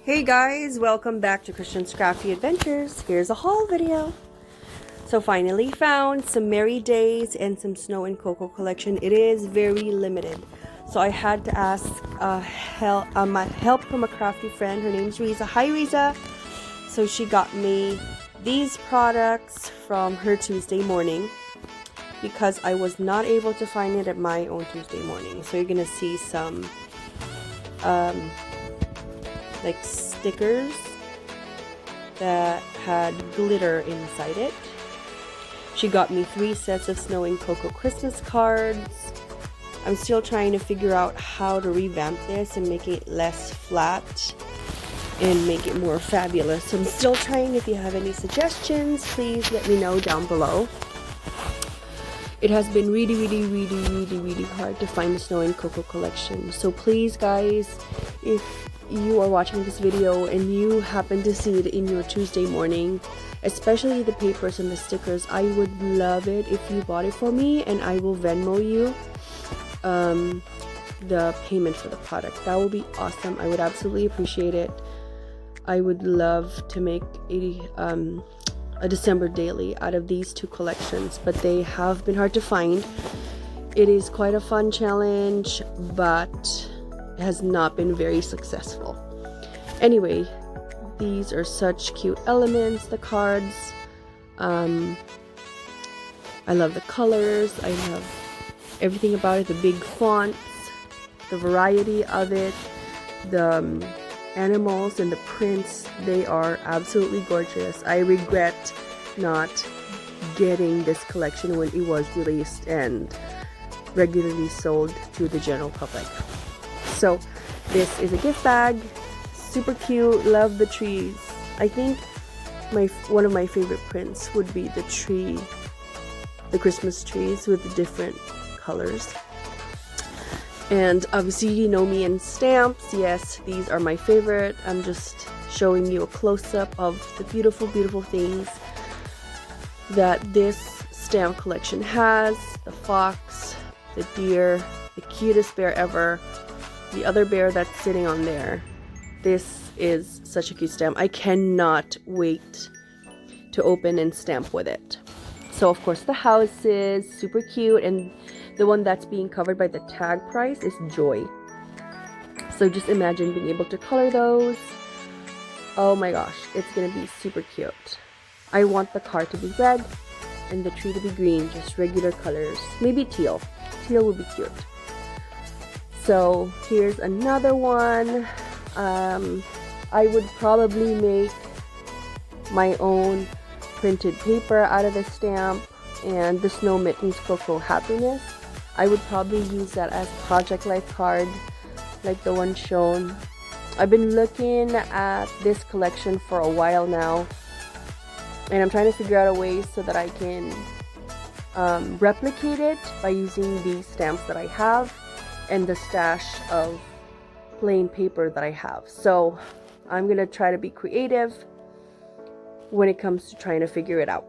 Hey guys, welcome back to Kristianne's Crafty Adventures. Here's a haul video. So finally found some Merry Days and some Snow and Cocoa collection. It is very limited. So I had to ask help from a crafty friend. Her name's Riza. Hi Riza. So she got me these products from her Tuesday morning because I was not able to find it at my own Tuesday morning. So you're gonna see some like stickers that had glitter inside it. She got me 3 sets of Snow and Cocoa Christmas cards. I'm still trying to figure out how to revamp this and make it less flat and make it more fabulous. So I'm still trying. If you have any suggestions, please let me know down below. It has been really hard to find the Snow and Cocoa collection. So please guys, if you are watching this video and you happen to see it in your Tuesday morning, especially the papers and the stickers, I would love it if you bought it for me, and I will Venmo you the payment for the product. That would be awesome. I would absolutely appreciate it. I would love to make a December daily out of these 2 collections, but they have been hard to find. It is quite a fun challenge, but has not been very successful. Anyway, these are such cute elements, the cards. I love the colors. I love everything about it, the big fonts, the variety of it, the animals and the prints. They are absolutely gorgeous. I regret not getting this collection when it was released and regularly sold to the general public. So this is a gift bag, super cute. Love the trees. I think one of my favorite prints would be the tree, the Christmas trees with the different colors. And obviously you know me in stamps. Yes, these are my favorite. I'm just showing you a close-up of the beautiful things that this stamp collection has. The fox, the deer, the cutest bear ever, the other bear that's sitting on there. This is such a cute stamp. I cannot wait to open and stamp with it. So of course the house is super cute, and the one that's being covered by the tag price is Joy. So just imagine being able to color those. Oh my gosh, it's gonna be super cute. I want the car to be red and the tree to be green, just regular colors. Maybe teal. Teal would be cute. So here's another one. I would probably make my own printed paper out of the stamp, and the Snow Mittens Cocoa Happiness. I would probably use that as project life card like the one shown. I've been looking at this collection for a while now, and I'm trying to figure out a way so that I can replicate it by using these stamps that I have and the stash of plain paper that I have. So I'm gonna try to be creative when it comes to trying to figure it out.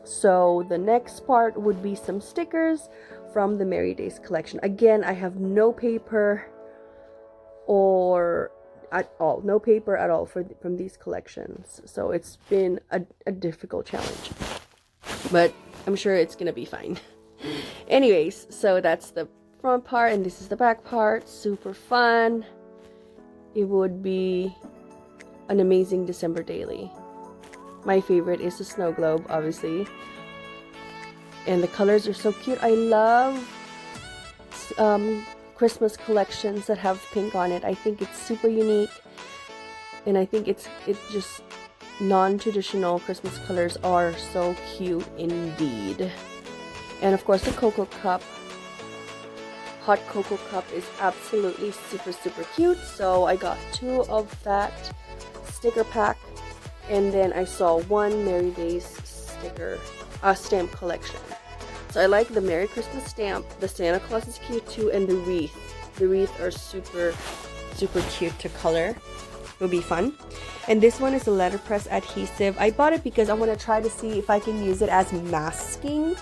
So the next part would be some stickers from the Merry Days collection. Again, I have no paper at all from these collections. So it's been a difficult challenge, but I'm sure it's gonna be fine. Anyways, so that's the front part and this is the back part. Super fun. It would be an amazing December daily. My favorite is the snow globe, obviously, and the colors are so cute. I love Christmas collections that have pink on it. I think it's super unique, and I think it's just non-traditional Christmas colors are so cute indeed. And of course the cocoa cup, hot cocoa cup, is absolutely super cute. So I got 2 of that sticker pack, and then I saw 1 Merry Days stamp collection. So I like the Merry Christmas stamp. The Santa Claus is cute too, and the wreath. The wreath are super cute to color. It'll be fun. And this one is a letterpress adhesive. I bought it because I want to try to see if I can use it as masking,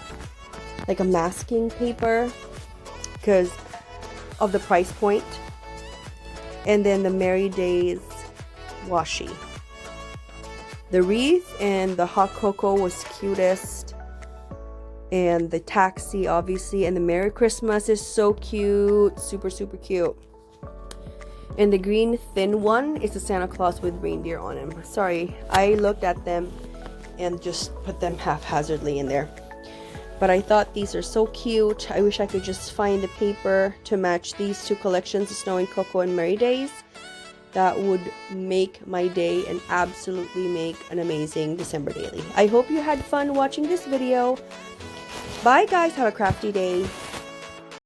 like a masking paper, because of the price point. And then the Merry Days washi. The wreath and the hot cocoa was cutest. And the taxi, obviously, and the Merry Christmas is so cute. Super, super cute. And the green thin one is the Santa Claus with reindeer on him. Sorry, I looked at them and just put them haphazardly in there. But I thought these are so cute. I wish I could just find the paper to match these two collections, the Snow and Cocoa and Merry Days. That would make my day and absolutely make an amazing December daily. I hope you had fun watching this video. Bye guys, have a crafty day.